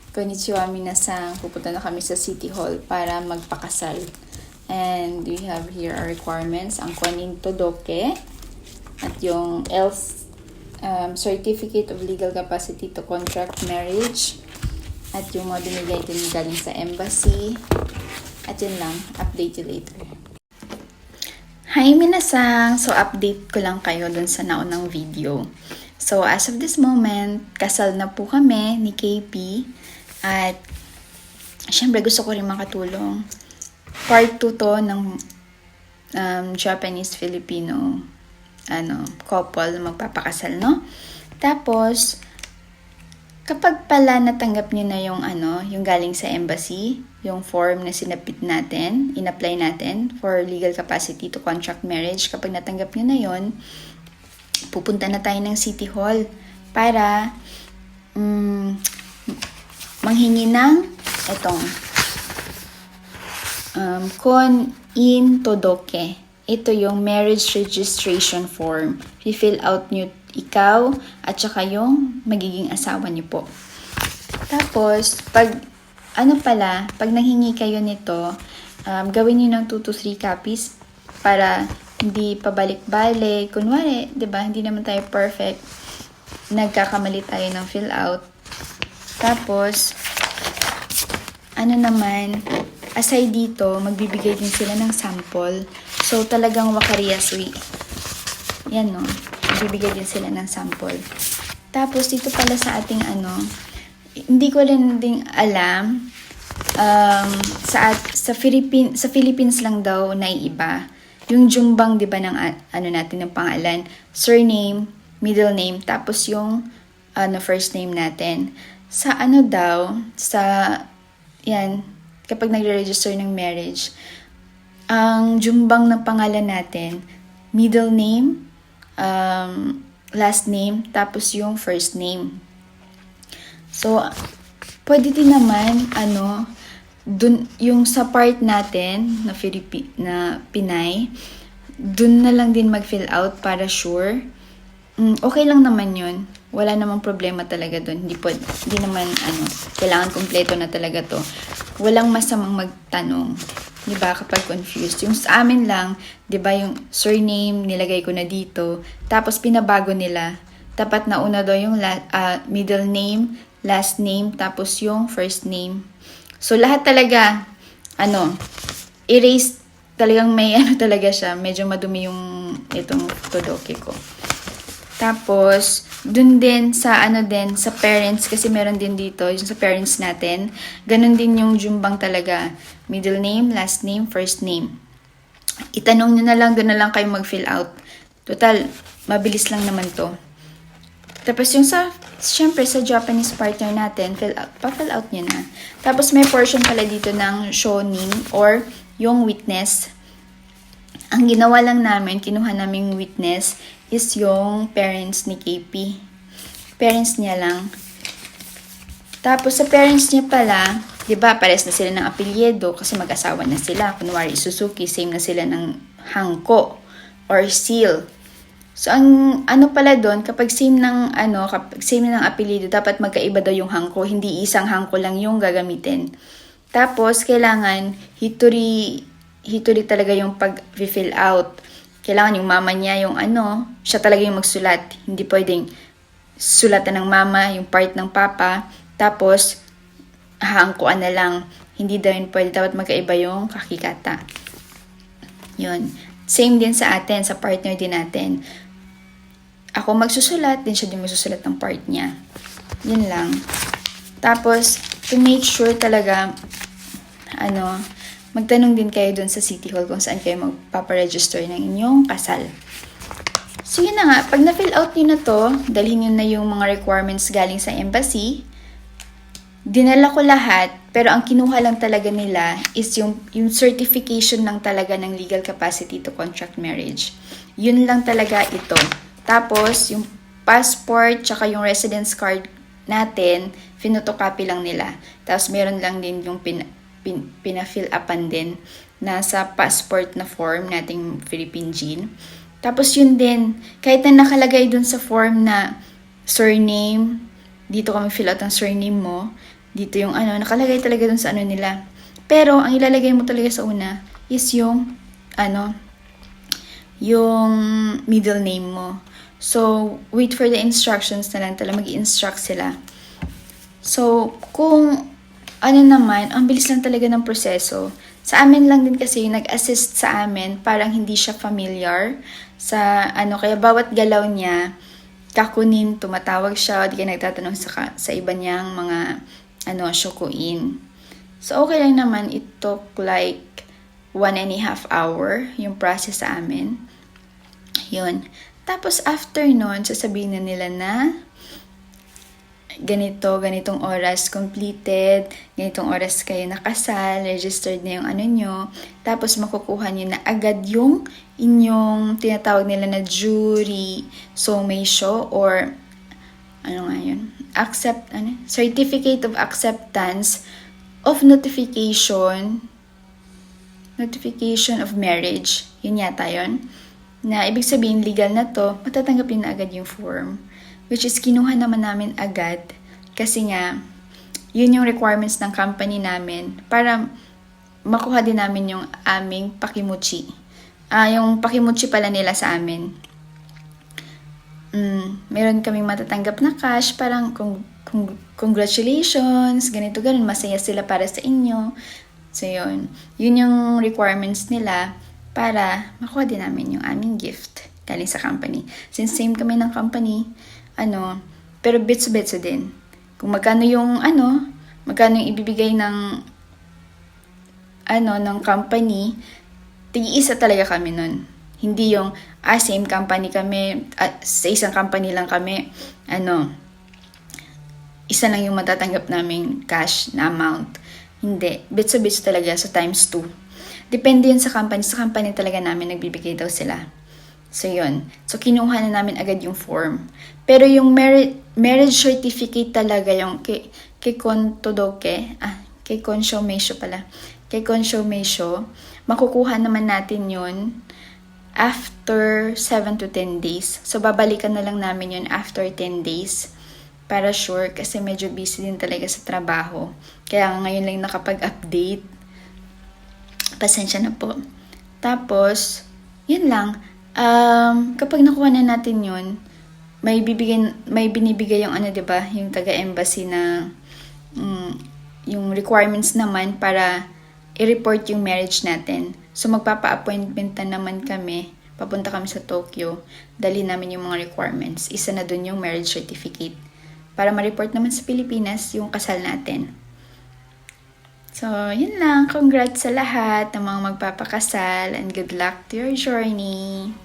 Konnichiwa minasan, pupunta na kami sa City Hall para magpakasal. And we have here our requirements, ang kunin todoke at yung else certificate of legal capacity to contract marriage at yung mga binigay din galing sa embassy. At yun lang, update you later. Hi minasan! So update ko lang kayo dun sa naunang video. So as of this moment, kasal na po kami ni KP. At syempre gusto ko rin makatulong. Part 2 to ng Japanese-Filipino couple na magpapakasal, no? Tapos, kapag pala natanggap niyo na yung galing sa embassy, yung form na sinapit natin, in-apply natin for legal capacity to contract marriage, kapag natanggap niyo na yon, pupunta na tayo ng City Hall para manghingi ng itong kon-in todoke. Ito yung marriage registration form. I-fill out nyo ikaw at saka yung magiging asawa nyo po. Tapos, pag nanghingi kayo nito, gawin nyo ng 2 to 3 copies para hindi pabalik-balik. Kunwari, 'di ba? Hindi naman tayo perfect. Nagkakamali tayo ng fill out. Tapos, aside dito, magbibigay din sila ng sample. So, talagang wakariyasui. Yan, no? Magbibigay din sila ng sample. Tapos, dito pala sa ating hindi ko rin din alam, sa Philippines lang daw naiiba. Yung jumbang, di ba, ng natin, ng pangalan, surname, middle name, tapos yung first name natin. Sa kapag nagre-register ng marriage, ang jumbang ng pangalan natin, middle name, last name, tapos yung first name. So, pwede din naman, dun, yung sa part natin, na Pinay, dun na lang din mag-fill out para sure. Okay lang naman yun. Wala namang problema talaga dun. Hindi naman, kailangan kompleto na talaga to. Walang masamang magtanong. Diba, kapag confused. Yung sa amin lang, diba, yung surname, nilagay ko na dito. Tapos, pinabago nila. Dapat nauna daw yung middle name, last name, tapos yung first name. So, lahat talaga, erase, talagang may talaga siya. Medyo madumi yung itong todoke ko. Tapos, dun din sa sa parents, kasi meron din dito, yung sa parents natin, ganun din yung jumbang talaga. Middle name, last name, first name. Itanong nyo na lang, dun na lang kayo mag-fill out. Total, mabilis lang naman to. Tapos yung syempre sa Japanese partner natin, pa-fill out nyo na. Tapos may portion pala dito ng shonin or yung witness. Ang ginawa lang namin, kinuha naming witness, is yung parents ni KP. Parents niya lang. Tapos sa parents niya pala, 'di ba, pares na sila ng apelyido kasi mag-asawa na sila. Kunwari Suzuki, same na sila ng hangko or seal. So ang pala doon, kapag same ng apelyido, dapat magkaiba daw yung hangko, hindi isang hangko lang yung gagamitin. Tapos kailangan history talaga yung pag-fill out. Kailangan yung mama niya siya talaga yung magsulat. Hindi pwedeng sulatan ng mama, yung part ng papa, tapos hangkuan na lang. Hindi daw yun pwede, dapat magkaiba yung kakikata. Yun. Same din sa atin, sa partner din natin. Ako magsusulat, din siya din magsusulat ng part niya. Yun lang. Tapos, to make sure talaga, magtanong din kayo dun sa City Hall kung saan kayo magpaparegister ng inyong kasal. So yun na nga, pag na-fill out nyo na to, dalhin nyo na yung mga requirements galing sa embassy. Dinala ko lahat, pero ang kinuha lang talaga nila is yung certification lang talaga ng legal capacity to contract marriage. Yun lang talaga ito. Tapos, yung passport, tsaka yung residence card natin, finotocopy lang nila. Tapos meron lang din yung pina-fill upan din na sa passport na form nating Philippine Gene. Tapos yun din, kahit na nakalagay dun sa form na surname, dito kami fill out ang surname mo, Dito yung ano, nakalagay talaga dun sa ano nila. Pero, ang ilalagay mo talaga sa una is yung, ano, yung middle name mo. So, wait for the instructions na lang talaga. Mag-i-instruct sila. So, kung ano naman, ang bilis lang talaga ng proseso. Sa amin lang din kasi nag-assist sa amin, parang hindi siya familiar sa ano, kaya bawat galaw niya, kakunin, tumatawag siya, di ka nagtatanong sa iba niyang mga ano, shukuin. So, okay lang naman. It took like 1.5 hour yung process sa amin. Yun. Tapos, after nun, sasabihin na nila na ganitong oras completed, ganitong oras kayo nakasal, registered na yung ano nyo, tapos makukuha nyo na agad yung inyong tinatawag nila na jury summation or ano nga yun, certificate of acceptance of notification of marriage. Yun yata yun. Na ibig sabihin legal na to, matatanggapin na agad yung form. Which is, kinuha naman namin agad kasi nga, yun yung requirements ng company namin para makuha din namin yung aming pakimuchi. Yung pakimuchi pala nila sa amin. Meron kaming matatanggap na cash, parang congratulations, ganito, ganun, masaya sila para sa inyo. So, yun. Yun yung requirements nila para makuha din namin yung aming gift galing sa company. Since same kami ng company, pero betso-betso din. Kung magkano yung ibibigay ng ng company, tig-isa talaga kami nun. Hindi yung, same company kami, sa isang company lang kami, isa lang yung matatanggap naming cash na amount. Hindi. Betso-betso talaga, so times 2. Depende yun sa company. Sa company talaga namin nagbibigay daw sila. So, yun. So, kinuha na namin agad yung form. Pero yung marriage certificate talaga, yung kay Kontodoke, kay Konshomeisho pala. Kay Konshomeisho, makukuha naman natin yun after 7 to 10 days. So, babalikan na lang namin yun after 10 days. Para sure, kasi medyo busy din talaga sa trabaho. Kaya ngayon lang nakapag-update. Pasensya na po. Tapos, yun lang. Kapag nakuha na natin yun, may binibigay yung diba, yung taga-embassy na yung requirements naman para i-report yung marriage natin. So, magpapa-appointment na naman kami. Papunta kami sa Tokyo. Dali namin yung mga requirements. Isa na dun yung marriage certificate. Para ma-report naman sa Pilipinas yung kasal natin. So, yun lang. Congrats sa lahat ng mga magpapakasal and good luck to your journey.